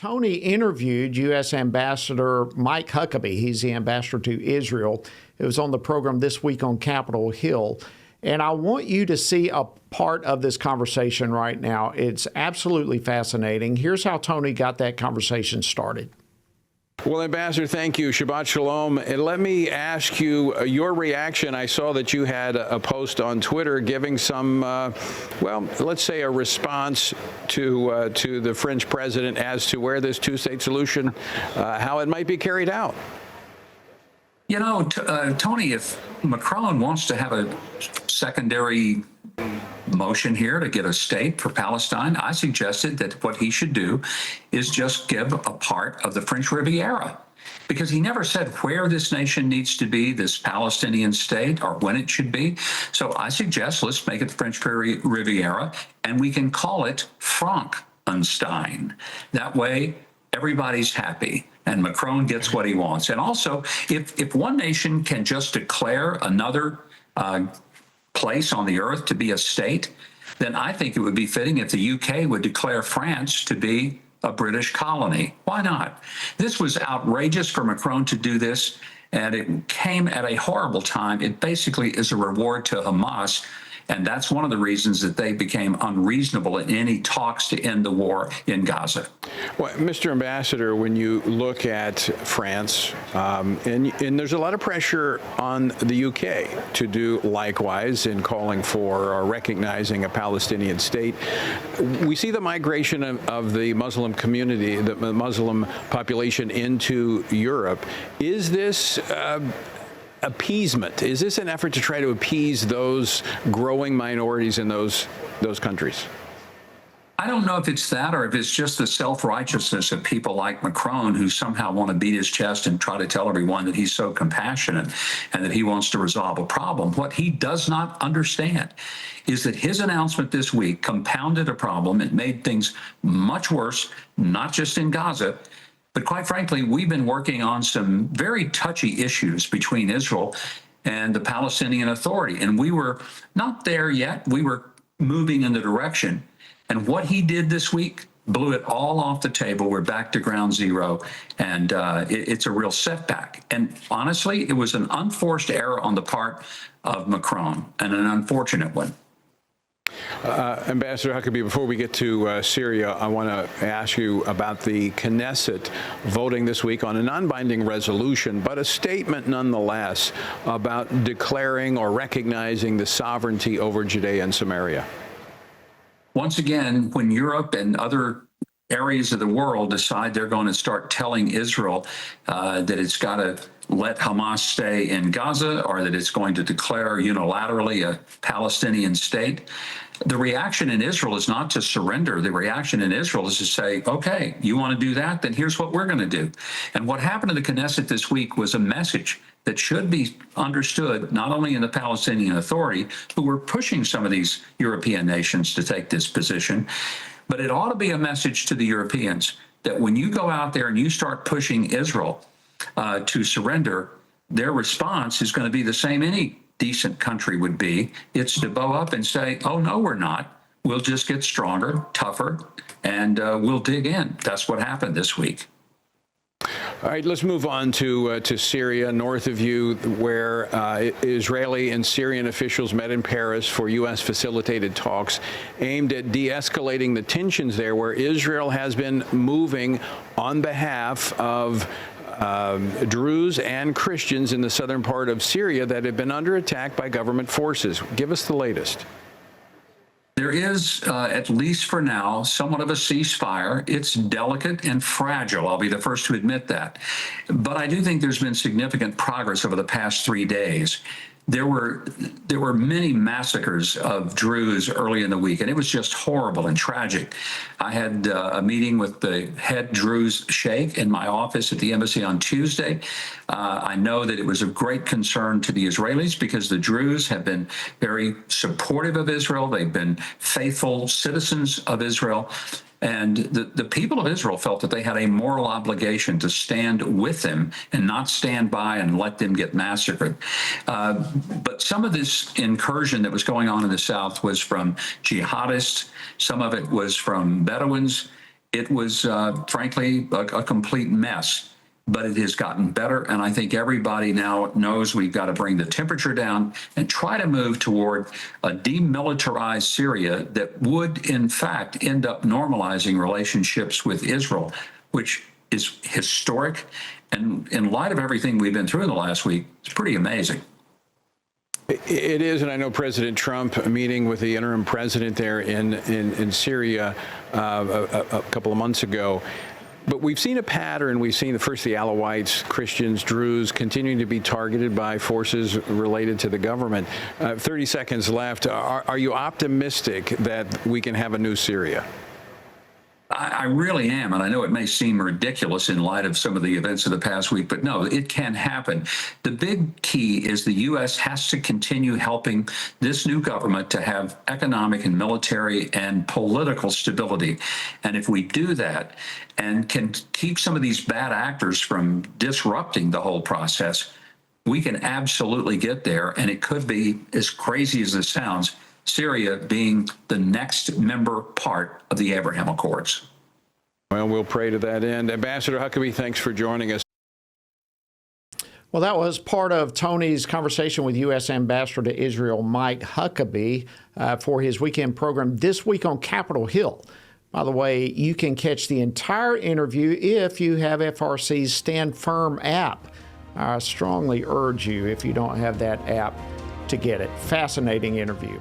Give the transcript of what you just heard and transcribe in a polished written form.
Tony interviewed U.S. Ambassador Mike Huckabee. He's the ambassador to Israel. It was on the program This Week on Capitol Hill. And I want you to see a part of this conversation right now. It's absolutely fascinating. Here's how Tony got that conversation started. Well, Ambassador, thank you. Shabbat Shalom. And let me ask you your reaction. I saw that you had a post on Twitter giving some, well, let's say a response to the French president as to where this two-state solution, how it might be carried out. You know, Tony, if Macron wants to have a secondary motion here to get a state for Palestine, I suggested that what he should do is just give a part of the French Riviera, because he never said where this nation needs to be, this Palestinian state, or when it should be. So I suggest let's make it the French Riviera, and we can call it Frankenstein. That way, everybody's happy and Macron gets what he wants. And also, if one nation can just declare another place on the earth to be a state, then I think it would be fitting if the UK would declare France to be a British colony. Why not? This was outrageous for Macron to do this, and it came at a horrible time. It basically is a reward to Hamas, and that's one of the reasons that they became unreasonable in any talks to end the war in Gaza. Well, Mr. Ambassador, when you look at France, and there's a lot of pressure on the UK to do likewise in calling for or recognizing a Palestinian state, we see the migration of the Muslim community, the Muslim population into Europe. Is this appeasement? Is this an effort to try to appease those growing minorities in those countries? I don't know if it's that or if it's just the self-righteousness of people like Macron who somehow want to beat his chest and try to tell everyone that he's so compassionate and that he wants to resolve a problem. What he does not understand is that his announcement this week compounded a problem. It made things much worse, not just in Gaza, but quite frankly, we've been working on some very touchy issues between Israel and the Palestinian Authority, and we were not there yet. We were moving in the direction. And what he did this week blew it all off the table. We're back to ground zero, and it's a real setback. And honestly, it was an unforced error on the part of Macron, and an unfortunate one. Ambassador Huckabee, before we get to Syria, I want to ask you about the Knesset voting this week on a non-binding resolution, but a statement nonetheless about declaring or recognizing the sovereignty over Judea and Samaria. Once again, when Europe and other areas of the world decide they're going to start telling Israel that it's got to let Hamas stay in Gaza, or that it's going to declare unilaterally a Palestinian state, the reaction in Israel is not to surrender. The reaction in Israel is to say, okay, you want to do that? Then here's what we're going to do. And what happened to the Knesset this week was a message that should be understood not only in the Palestinian Authority, who were pushing some of these European nations to take this position, but it ought to be a message to the Europeans that when you go out there and you start pushing Israel to surrender, their response is going to be the same any decent country would be. It's to bow up and say, oh, no, we're not. We'll just get stronger, tougher, and we'll dig in. That's what happened this week. All right, let's move on to Syria, north of you, where Israeli and Syrian officials met in Paris for U.S.-facilitated talks aimed at de-escalating the tensions there, where Israel has been moving on behalf of Druze and Christians in the southern part of Syria that have been under attack by government forces. Give us the latest. There is, at least for now, somewhat of a ceasefire. It's delicate and fragile. I'll be the first to admit that. But I do think there's been significant progress over the past 3 days. There were many massacres of Druze early in the week, and it was just horrible and tragic. I had a meeting with the head Druze sheikh in my office at the embassy on Tuesday. I know that it was of great concern to the Israelis because the Druze have been very supportive of Israel. They've been faithful citizens of Israel. And the people of Israel felt that they had a moral obligation to stand with them and not stand by and let them get massacred. But some of this incursion that was going on in the south was from jihadists. Some of it was from Bedouins. It was, frankly, a complete mess, but it has gotten better. And I think everybody now knows we've got to bring the temperature down and try to move toward a demilitarized Syria that would, in fact, end up normalizing relationships with Israel, which is historic. And in light of everything we've been through in the last week, it's pretty amazing. It is, and I know President Trump meeting with the interim president there in Syria a couple of months ago. But we've seen a pattern. We've seen first the Alawites, Christians, Druze continuing to be targeted by forces related to the government. 30 seconds left. Are you optimistic that we can have a new Syria? I really am, and I know it may seem ridiculous in light of some of the events of the past week, but no, it can happen. The big key is the U.S. has to continue helping this new government to have economic and military and political stability. And if we do that and can keep some of these bad actors from disrupting the whole process, we can absolutely get there. And it could be, as crazy as this sounds, Syria being the next member part of the Abraham Accords. Well, we'll pray to that end. Ambassador Huckabee, thanks for joining us. Well, that was part of Tony's conversation with U.S. Ambassador to Israel, Mike Huckabee, for his weekend program this week on Capitol Hill. By the way, you can catch the entire interview if you have FRC's Stand Firm app. I strongly urge you, if you don't have that app, to get it. Fascinating interview.